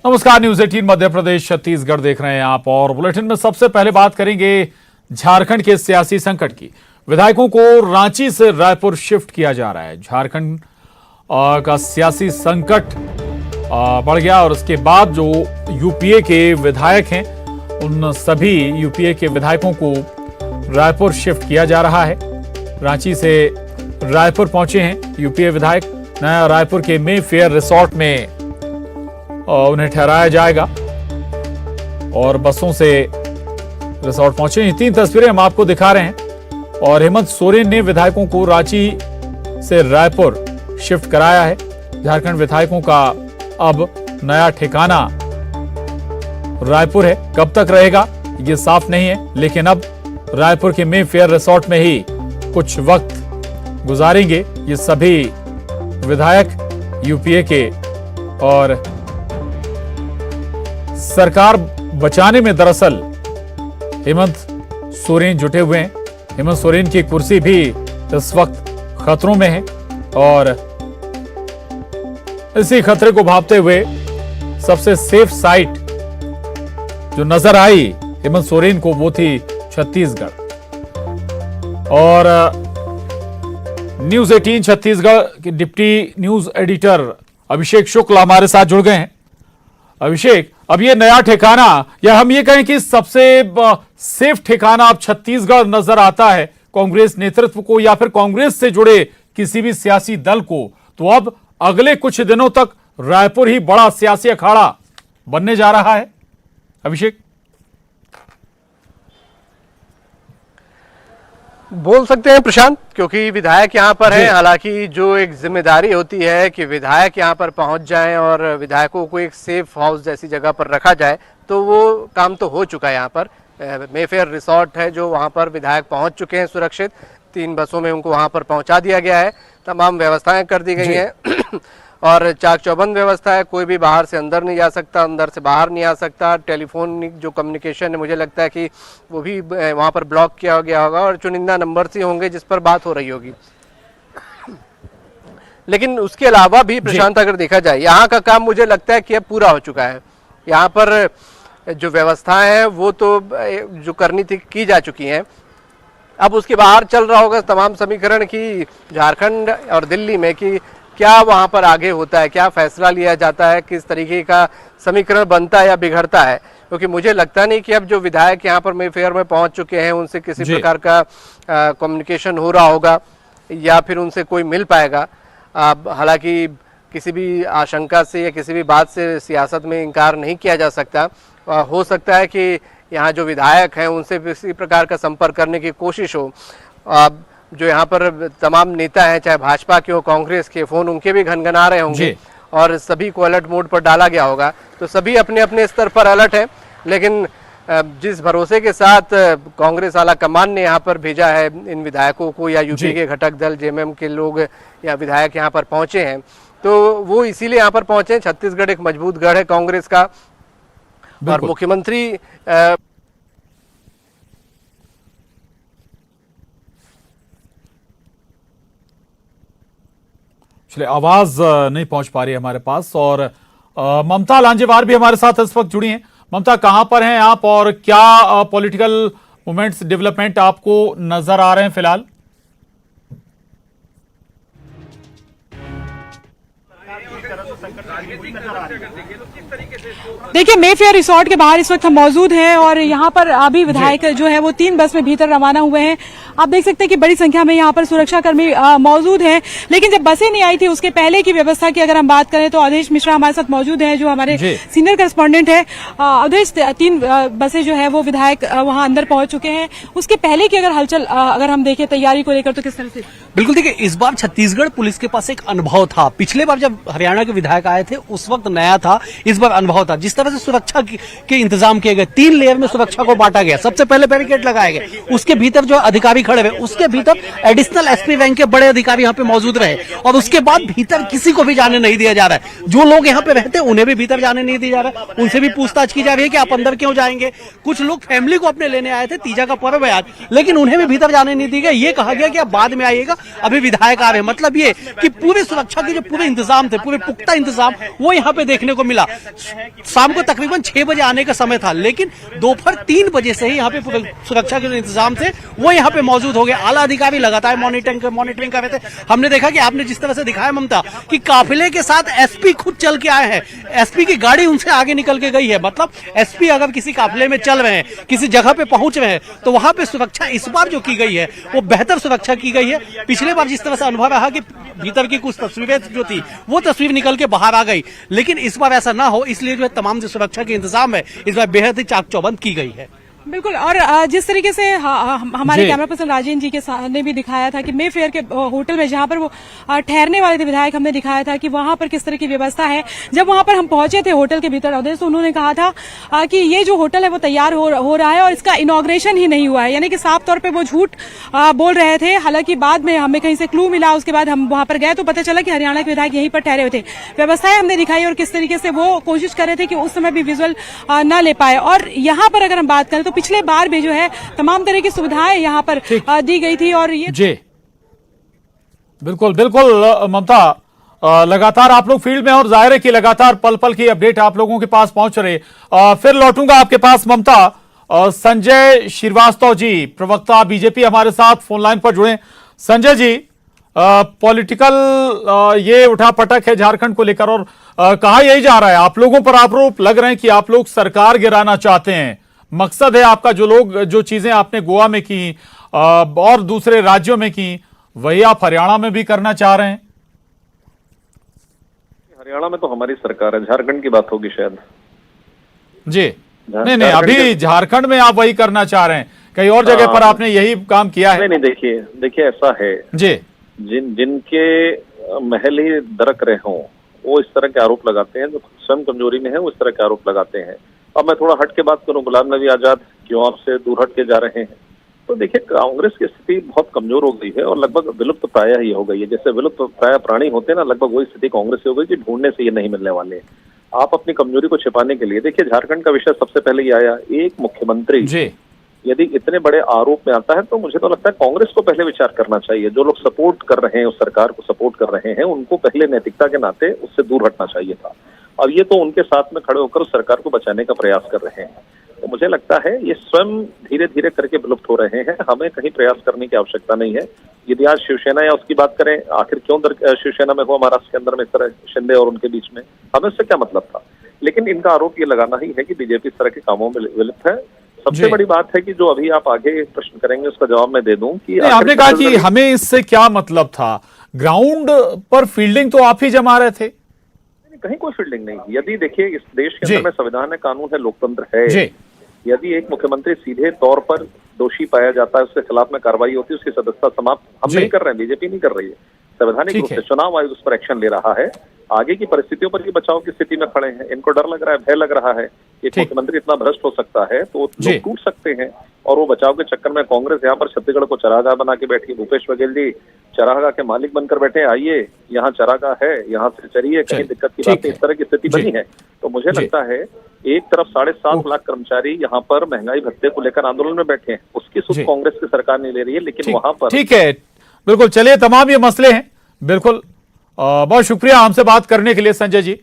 नमस्कार, न्यूज 18 मध्य प्रदेश छत्तीसगढ़ देख रहे हैं आप और बुलेटिन में सबसे पहले बात करेंगे झारखंड के सियासी संकट की। विधायकों को रांची से रायपुर शिफ्ट किया जा रहा है। झारखंड का सियासी संकट बढ़ गया और उसके बाद जो यूपीए के विधायक हैं उन सभी यूपीए के विधायकों को रायपुर शिफ्ट किया जा रहा है। रांची से रायपुर पहुंचे हैं यूपीए विधायक। नया रायपुर के मे फेयर रिसोर्ट में उन्हें ठहराया जाएगा और बसों से रिसोर्ट पहुंचे। ये 3 तस्वीरें हम आपको दिखा रहे हैं और हेमंत सोरेन ने विधायकों को रांची से रायपुर शिफ्ट कराया है। झारखंड विधायकों का अब नया ठिकाना रायपुर है। कब तक रहेगा ये साफ नहीं है, लेकिन अब रायपुर के मे फेयर रिसोर्ट में ही कुछ वक्त गुजारेंगे ये सभी विधायक यूपीए के। और सरकार बचाने में दरअसल हेमंत सोरेन जुटे हुए हैं। हेमंत सोरेन की कुर्सी भी इस वक्त खतरों में है और इसी खतरे को भांपते हुए सबसे सेफ साइट जो नजर आई हेमंत सोरेन को वो थी छत्तीसगढ़। और न्यूज 18 छत्तीसगढ़ के डिप्टी न्यूज एडिटर अभिषेक शुक्ल हमारे साथ जुड़ गए हैं। अभिषेक, अब ये नया ठिकाना या हम ये कहें कि सबसे सेफ ठिकाना अब छत्तीसगढ़ नजर आता है कांग्रेस नेतृत्व को या फिर कांग्रेस से जुड़े किसी भी सियासी दल को, तो अब अगले कुछ दिनों तक रायपुर ही बड़ा सियासी अखाड़ा बनने जा रहा है। अभिषेक, बोल सकते हैं प्रशांत, क्योंकि विधायक यहाँ पर हैं। हालांकि जो एक जिम्मेदारी होती है कि विधायक यहाँ पर पहुंच जाएं और विधायकों को एक सेफ हाउस जैसी जगह पर रखा जाए, तो वो काम तो हो चुका है। यहाँ पर मेफेयर रिसोर्ट है जो वहाँ पर विधायक पहुंच चुके हैं सुरक्षित। 3 बसों में उनको वहाँ पर पहुँचा दिया गया है। तमाम व्यवस्थाएं कर दी गई हैं और चाक चौबंद व्यवस्था है। कोई भी बाहर से अंदर नहीं जा सकता, अंदर से बाहर नहीं आ सकता। टेलीफोनिक जो कम्युनिकेशन है, मुझे लगता है कि वो भी वहाँ पर ब्लॉक किया गया होगा और चुनिंदा नंबर से होंगे जिस पर बात हो रही होगी। लेकिन उसके अलावा भी प्रशांत, अगर देखा जाए, यहाँ का काम मुझे लगता है कि अब पूरा हो चुका है। यहाँ पर जो व्यवस्थाएं हैं वो तो जो करनी थी की जा चुकी हैं। अब उसके बाहर चल रहा होगा तमाम समीकरण की झारखंड और दिल्ली में कि क्या वहां पर आगे होता है, क्या फैसला लिया जाता है, किस तरीके का समीकरण बनता है या बिगड़ता है। क्योंकि मुझे लगता नहीं कि अब जो विधायक यहाँ पर मेफेयर में पहुंच चुके हैं उनसे किसी प्रकार का कम्युनिकेशन हो रहा होगा या फिर उनसे कोई मिल पाएगा। हालांकि किसी भी आशंका से या किसी भी बात से सियासत में इनकार नहीं किया जा सकता। हो सकता है कि यहाँ जो विधायक हैं उनसे किसी प्रकार का संपर्क करने की कोशिश हो। जो यहाँ पर तमाम नेता हैं, चाहे भाजपा के हो कांग्रेस के, फोन उनके भी घनघना रहे होंगे और सभी को अलर्ट मोड पर डाला गया होगा। तो सभी अपने अपने स्तर पर अलर्ट हैं। लेकिन जिस भरोसे के साथ कांग्रेस आला कमान ने यहाँ पर भेजा है इन विधायकों को या यूपी के घटक दल जेएमएम के लोग या विधायक यहाँ पर पहुंचे हैं, तो वो इसीलिए यहाँ पर पहुंचे हैं। छत्तीसगढ़ एक मजबूत गढ़ है कांग्रेस का और मुख्यमंत्री आवाज नहीं पहुंच पा रही है हमारे पास। और ममता लांजेवार भी हमारे साथ इस वक्त जुड़ी हैं। ममता, कहां पर हैं आप और क्या पॉलिटिकल मूवमेंट्स, डेवलपमेंट आपको नजर आ रहे हैं फिलहाल? देखिए, मेफेयर रिसोर्ट के बाहर इस वक्त हम मौजूद हैं और यहाँ पर अभी विधायक जो है वो 3 बस में भीतर रवाना हुए हैं। आप देख सकते हैं कि बड़ी संख्या में यहाँ पर सुरक्षाकर्मी मौजूद हैं। लेकिन जब बसें नहीं आई थी उसके पहले की व्यवस्था की अगर हम बात करें तो अवधेश मिश्रा हमारे साथ मौजूद हैं जो हमारे सीनियर करस्पॉन्डेंट है। अवधेश, 3 बसें जो है वो विधायक वहां अंदर पहुंच चुके हैं। उसके पहले की अगर हलचल अगर हम देखें तैयारी को लेकर तो किस तरह से? बिल्कुल, देखिए, इस बार छत्तीसगढ़ पुलिस के पास एक अनुभव था। पिछले बार जब हरियाणा के विधायक आए थे उस वक्त नया था, इस बार अनुभव था। जिस तरह से सुरक्षा के इंतजाम किए गए, 3 लेयर में सुरक्षा को बांटा गया। सबसे पहले बैरिकेड लगाए गए, उसके भीतर जो अधिकारी खड़े हुए, उसके भीतर एडिशनल एसपी रैंक के बड़े अधिकारी यहाँ पे मौजूद रहे और उसके बाद भीतर किसी को भी जाने नहीं दिया जा रहा है। जो लोग यहाँ पे रहते हैं उन्हें भी भीतर जाने नहीं दिया जा रहा है। उनसे भी पूछताछ की जा रही है कि आप अंदर क्यों जाएंगे। कुछ लोग फैमिली को अपने लेने आए थे, तीजा का पर्व है आज, लेकिन उन्हें भी भीतर जाने नहीं दिया गया। ये कहा गया कि आप बाद में आइएगा, अभी विधायक आ रहे हैं। मतलब ये कि पूरी सुरक्षा के जो पूरे इंतजाम थे, पूरे पुख्ता इंतजाम वो यहाँ पे देखने को मिला। शाम को तकरीबन 6 बजे आने का समय था, लेकिन दोपहर 3 बजे से ही यहाँ पे पूरे सुरक्षा के जो इंतजाम थे वो यहाँ पे मौजूद हो गए। आला अधिकारी लगातार मॉनिटरिंग कर रहे थे। हमने देखा कि आपने जिस तरह से दिखाया ममता कि काफिले के साथ एसपी खुद चल के आए हैं, एसपी की गाड़ी उनसे आगे निकल के गई है। मतलब एसपी अगर किसी काफिले में चल रहे हैं, किसी जगह पे पहुंच रहे हैं, तो वहां पे सुरक्षा इस बार जो की गई है वो बेहतर सुरक्षा की गई है। पिछले बार जिस तरह से अनुभव रहा कि भीतर की कुछ तस्वीरें जो थी वो तस्वीर निकल के बाहर आ गई, लेकिन इस बार ऐसा ना हो इसलिए जो है तमाम जो सुरक्षा के इंतजाम है इस बार बेहद ही चाक चौबंद की गई है। बिल्कुल। और जिस तरीके से हमारे कैमरा पर्सन राजेंद्र जी के सामने भी दिखाया था कि मे फेयर के होटल में जहां पर वो ठहरने वाले थे विधायक, हमने दिखाया था कि वहां पर किस तरह की व्यवस्था है। जब वहां पर हम पहुंचे थे होटल के भीतर अवधेश, तो उन्होंने कहा था कि ये जो होटल है वो तैयार हो रहा है और इसका इनॉग्रेशन ही नहीं हुआ है, यानी कि साफ तौर पर वो झूठ बोल रहे थे। हालांकि बाद में हमें कहीं से क्लू मिला, उसके बाद हम वहां पर गए तो पता चला कि हरियाणा के विधायक यहीं पर ठहरे हुए थे। व्यवस्थाएं हमने दिखाई और किस तरीके से वो कोशिश कर रहे थे कि उस समय भी विजुअल न ले पाए। और यहाँ पर अगर हम बात करें तो पिछले बार भी जो है तमाम तरह की सुविधाएं यहाँ पर दी गई थी। और ये जी बिल्कुल बिल्कुल ममता, लगातार आप लोग फील्ड में और जाहिर है कि लगातार पल पल की अपडेट आप लोगों के पास पहुंच रहे। फिर लौटूंगा आपके पास ममता। संजय श्रीवास्तव जी, प्रवक्ता बीजेपी, हमारे साथ फोन लाइन पर जुड़े। संजय जी, पॉलिटिकल ये उठापटक है झारखंड को लेकर और कहा यही जा रहा है, आप लोगों पर आरोप लग रहे हैं कि आप लोग सरकार गिराना चाहते हैं। मकसद है आपका जो चीजें आपने गोवा में की और दूसरे राज्यों में की, वही आप हरियाणा में भी करना चाह रहे हैं। हरियाणा में तो हमारी सरकार है, झारखंड की बात होगी शायद। जी नहीं, अभी झारखंड में आप वही करना चाह रहे हैं, कहीं और जगह पर आपने यही काम किया है? नहीं, देखिए ऐसा है जी, जिनके महल ही दरक रहे हों वो इस तरह के आरोप लगाते हैं, जो स्वयं कमजोरी में है वो इस तरह के आरोप लगाते हैं। अब मैं थोड़ा हट के बात करूं, गुलाम नबी आजाद क्यों आपसे दूर हट के जा रहे हैं? तो देखिए, कांग्रेस की स्थिति बहुत कमजोर हो गई है और लगभग विलुप्त प्राय ही हो गई है। जैसे विलुप्त प्राय प्राणी होते हैं ना, लगभग वही स्थिति कांग्रेस की हो गई कि ढूंढने से ये नहीं मिलने वाले। आप अपनी कमजोरी को छिपाने के लिए, देखिए झारखंड का विषय सबसे पहले ये आया, एक मुख्यमंत्री यदि इतने बड़े आरोप में आता है तो मुझे तो लगता है कांग्रेस को पहले विचार करना चाहिए। जो लोग सपोर्ट कर रहे हैं, उस सरकार को सपोर्ट कर रहे हैं, उनको पहले नैतिकता के नाते उससे दूर हटना चाहिए था। अब ये तो उनके साथ में खड़े होकर उस सरकार को बचाने का प्रयास कर रहे हैं। तो मुझे लगता है ये स्वयं धीरे धीरे करके विलुप्त हो रहे हैं, हमें कहीं प्रयास करने की आवश्यकता नहीं है। यदि आज शिवसेना या उसकी बात करें, आखिर क्यों शिवसेना में हुआ महाराष्ट्र के अंदर में इस तरह शिंदे और उनके बीच में, हमें उससे क्या मतलब था? लेकिन इनका आरोप ये लगाना ही है कि बीजेपी इस तरह के कामों में विलुप्त है। सबसे बड़ी बात है कि जो अभी आप आगे प्रश्न करेंगे उसका जवाब मैं दे दूं कि आपने कहा कि हमें इससे क्या मतलब था, ग्राउंड पर फील्डिंग तो आप ही जमा रहे थे। कहीं कोई फील्डिंग नहीं। यदि देखिए इस देश के अंदर में संविधान है, कानून है, लोकतंत्र है। यदि एक मुख्यमंत्री सीधे तौर पर दोषी पाया जाता है, उसके खिलाफ में कार्रवाई होती है, उसकी सदस्यता समाप्त हम नहीं कर रहे हैं, बीजेपी नहीं कर रही है, संवैधानिक रूप से चुनाव आयोग उस पर एक्शन ले रहा है। आगे की परिस्थितियों पर ये बचाव की स्थिति में खड़े हैं। इनको डर लग रहा है, भय लग रहा है, एक मुख्यमंत्री इतना भ्रष्ट हो सकता है तो लोग टूट सकते हैं। और वो बचाव के चक्कर में कांग्रेस यहाँ पर छत्तीसगढ़ को चरागाह बना के बैठी है। भूपेश बघेल जी चरागाह के मालिक बनकर बैठे, आइए यहाँ चरागाह है, यहाँ से चरिए, कहीं दिक्कत की बात नहीं, इस तरह की स्थिति बनी है। तो मुझे लगता है एक तरफ 7.5 लाख कर्मचारी यहाँ पर महंगाई भत्ते को लेकर आंदोलन में बैठे हैं, उसकी सुध कांग्रेस की सरकार नहीं ले रही है, लेकिन वहां पर ठीक है। बिल्कुल, चलिए, तमाम ये मसले हैं। बिल्कुल, बहुत शुक्रिया हमसे बात करने के लिए संजय जी।